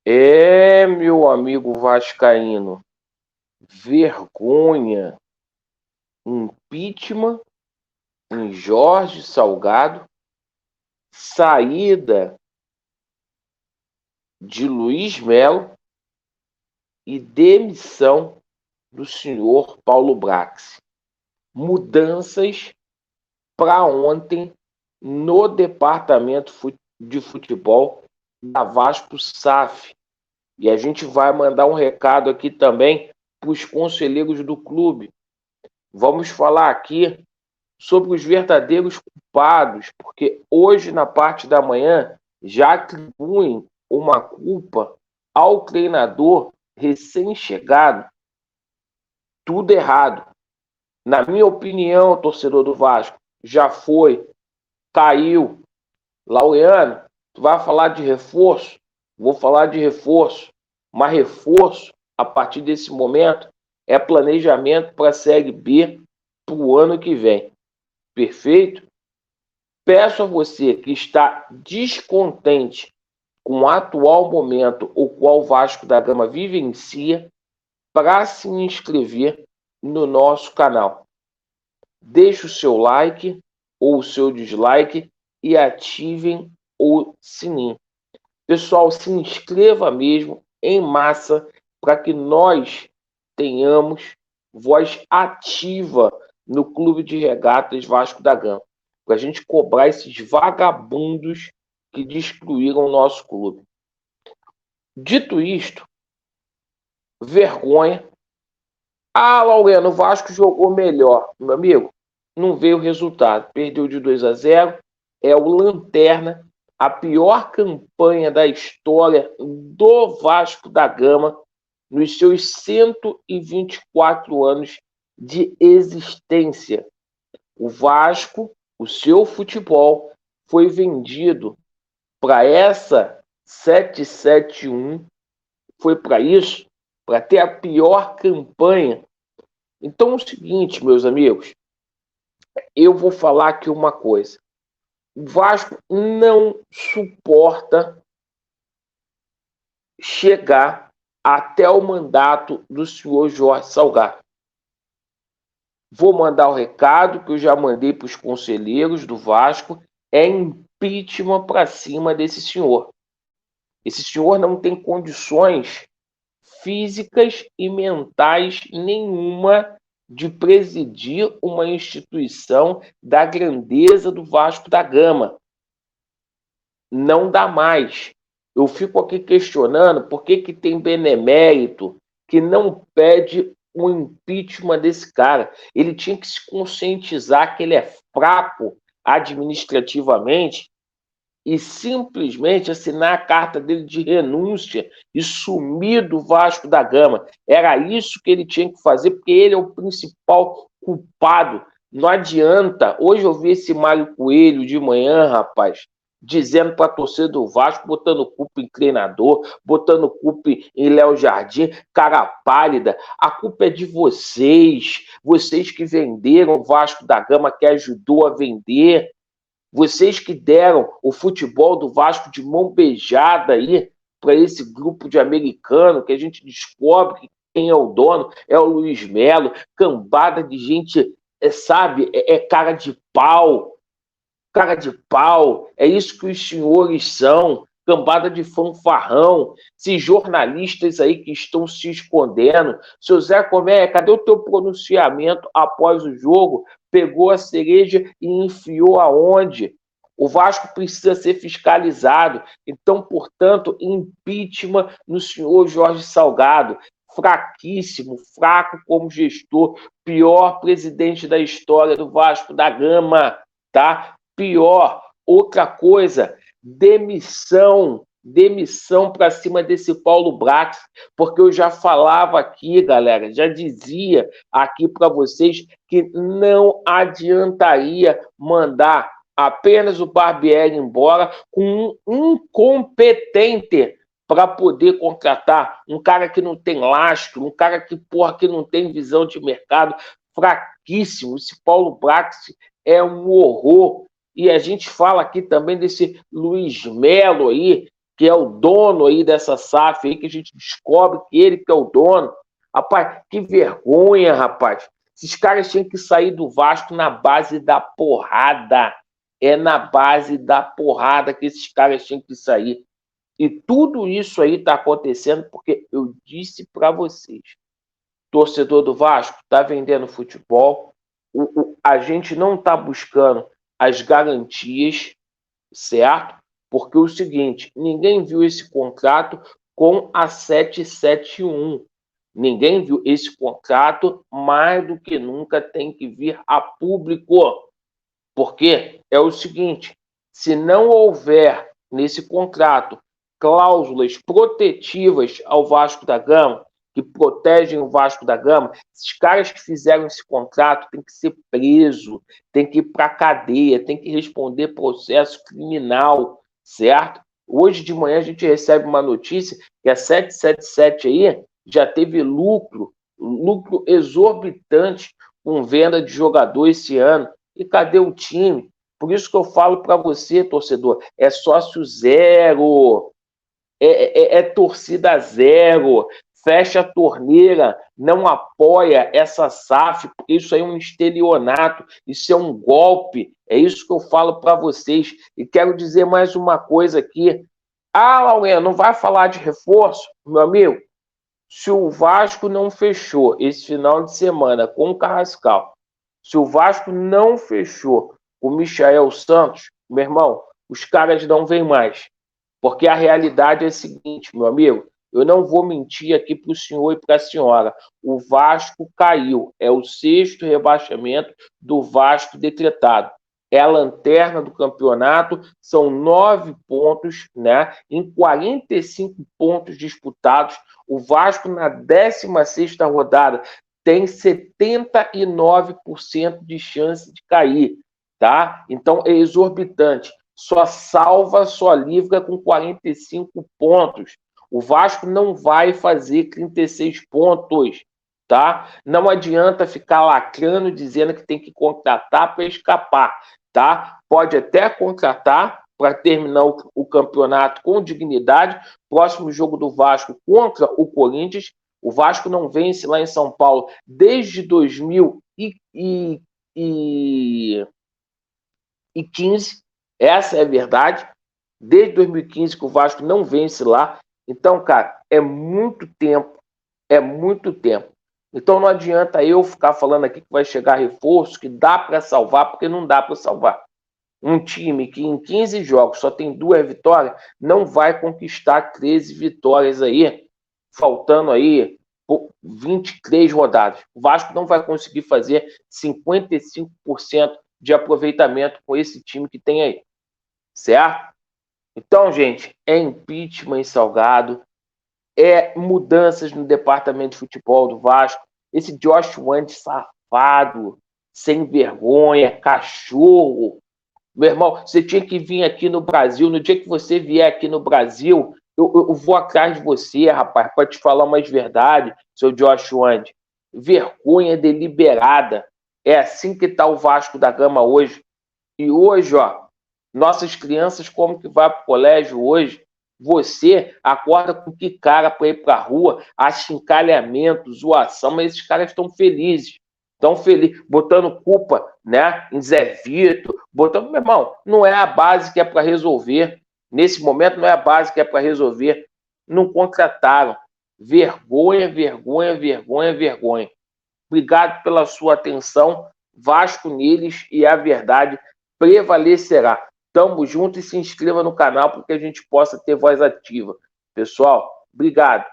Meu amigo vascaíno, vergonha, impeachment em Jorge Salgado, saída de Luiz Melo e demissão do senhor Paulo Brax. Mudanças para ontem no departamento de futebol da Vasco SAF. E a gente vai mandar um recado aqui também para os conselheiros do clube. Vamos falar aqui sobre os verdadeiros culpados, porque hoje, na parte da manhã, já atribuem uma culpa ao treinador recém-chegado. Tudo errado. Na minha opinião, torcedor do Vasco, já foi, caiu. Laureano, tu vai falar de reforço? Vou falar de reforço. Mas reforço, a partir desse momento, é planejamento para a Série B para o ano que vem. Perfeito? Peço a você que está descontente com o atual momento o qual o Vasco da Gama vivencia para se inscrever no nosso canal. Deixe o seu like ou o seu dislike e ativem o sininho. Pessoal, se inscreva mesmo em massa para que nós tenhamos voz ativa no Clube de Regatas Vasco da Gama, para a gente cobrar esses vagabundos que destruíram o nosso clube. Dito isto, vergonha. Laureano, o Vasco jogou melhor. Meu amigo, não veio o resultado. Perdeu de 2-0. É o lanterna, a pior campanha da história do Vasco da Gama nos seus 124 anos de existência. O Vasco, o seu futebol, foi vendido para essa 771, foi para isso, para ter a pior campanha. Então é o seguinte, meus amigos, eu vou falar aqui uma coisa. O Vasco não suporta chegar até o mandato do senhor Jorge Salgado. Vou mandar o recado que eu já mandei para os conselheiros do Vasco, é impeachment para cima desse senhor. Esse senhor não tem condições físicas e mentais nenhuma de presidir uma instituição da grandeza do Vasco da Gama. Não dá mais. Eu fico aqui questionando por que tem benemérito que não pede o impeachment desse cara. Ele tinha que se conscientizar que ele é fraco administrativamente e simplesmente assinar a carta dele de renúncia e sumir do Vasco da Gama. Era isso que ele tinha que fazer, porque ele é o principal culpado. Não adianta. Hoje eu vi esse Mário Coelho de manhã, rapaz, dizendo para a torcida do Vasco, botando culpa em treinador, botando culpa em Léo Jardim, cara pálida. A culpa é de vocês que venderam o Vasco da Gama, que ajudou a vender. Vocês que deram o futebol do Vasco de mão beijada aí para esse grupo de americano que a gente descobre que quem é o dono é o Luiz Melo, cambada de gente, sabe, cara de pau, é isso que os senhores são, cambada de fanfarrão, esses jornalistas aí que estão se escondendo. Seu Zé Comé, cadê o teu pronunciamento após o jogo? Pegou a cereja e enfiou aonde? O Vasco precisa ser fiscalizado. Então, portanto, impeachment no senhor Jorge Salgado. Fraquíssimo, fraco como gestor, pior presidente da história do Vasco da Gama, tá? Pior, outra coisa, demissão para cima desse Paulo Brax, porque eu já falava aqui, galera, já dizia aqui para vocês que não adiantaria mandar apenas o Barbieri embora com um incompetente para poder contratar um cara que não tem lastro, um cara que não tem visão de mercado, fraquíssimo. Esse Paulo Brax é um horror. E a gente fala aqui também desse Luiz Melo aí, que é o dono aí dessa SAF aí, que a gente descobre que ele que é o dono. Rapaz, que vergonha, rapaz. Esses caras tinham que sair do Vasco na base da porrada. É na base da porrada que esses caras tinham que sair. E tudo isso aí está acontecendo porque eu disse para vocês, torcedor do Vasco está vendendo futebol, a gente não está buscando as garantias, certo? Porque é o seguinte, ninguém viu esse contrato com a 771. Ninguém viu esse contrato, mais do que nunca tem que vir a público. Porque é o seguinte, se não houver nesse contrato cláusulas protetivas ao Vasco da Gama, que protegem o Vasco da Gama, esses caras que fizeram esse contrato têm que ser presos, têm que ir para a cadeia, têm que responder processo criminal, certo? Hoje de manhã a gente recebe uma notícia que a 777 aí já teve lucro exorbitante com venda de jogador esse ano. E cadê o time? Por isso que eu falo para você, torcedor, é sócio zero, é torcida zero, fecha a torneira, não apoia essa SAF, porque isso aí é um estelionato, isso é um golpe, é isso que eu falo para vocês. E quero dizer mais uma coisa aqui. Ah, Laureano, não vai falar de reforço? Meu amigo, se o Vasco não fechou esse final de semana com o Carrascal, se o Vasco não fechou com o Michael Santos, meu irmão, os caras não vêm mais. Porque a realidade é a seguinte, meu amigo, eu não vou mentir aqui para o senhor e para a senhora. O Vasco caiu. É o 6º rebaixamento do Vasco decretado. É a lanterna do campeonato, são 9 pontos, né? Em 45 pontos disputados. O Vasco, na 16ª rodada, tem 79% de chance de cair, tá? Então é exorbitante. Só salva, só livra com 45 pontos. O Vasco não vai fazer 36 pontos, tá? Não adianta ficar lacrando dizendo que tem que contratar para escapar, tá? Pode até contratar para terminar o campeonato com dignidade. Próximo jogo do Vasco contra o Corinthians. O Vasco não vence lá em São Paulo desde 2015. Essa é a verdade. Desde 2015 que o Vasco não vence lá. Então, cara, é muito tempo. É muito tempo. Então não adianta eu ficar falando aqui que vai chegar reforço, que dá para salvar, porque não dá para salvar. Um time que em 15 jogos só tem 2 vitórias, não vai conquistar 13 vitórias aí, faltando aí 23 rodadas. O Vasco não vai conseguir fazer 55% de aproveitamento com esse time que tem aí. Certo? Então, gente, é impeachment em Salgado, é mudanças no departamento de futebol do Vasco. Esse Josh Wand safado, sem vergonha, cachorro. Meu irmão, você tinha que vir aqui no Brasil. No dia que você vier aqui no Brasil, eu vou atrás de você, rapaz, para te falar umas verdades, seu Josh Wand. Vergonha deliberada. É assim que está o Vasco da Gama hoje. E hoje, ó, nossas crianças, como que vai para o colégio hoje? Você acorda com que cara para ir para a rua, achincalhamento, zoação, mas esses caras estão felizes. Estão felizes, botando culpa, né, em Zé Vitor, botando, meu irmão, não é a base que é para resolver. Nesse momento não é a base que é para resolver. Não contrataram. Vergonha, vergonha, vergonha, vergonha. Obrigado pela sua atenção. Vasco neles e a verdade prevalecerá. Tamo junto e se inscreva no canal para que a gente possa ter voz ativa. Pessoal, obrigado.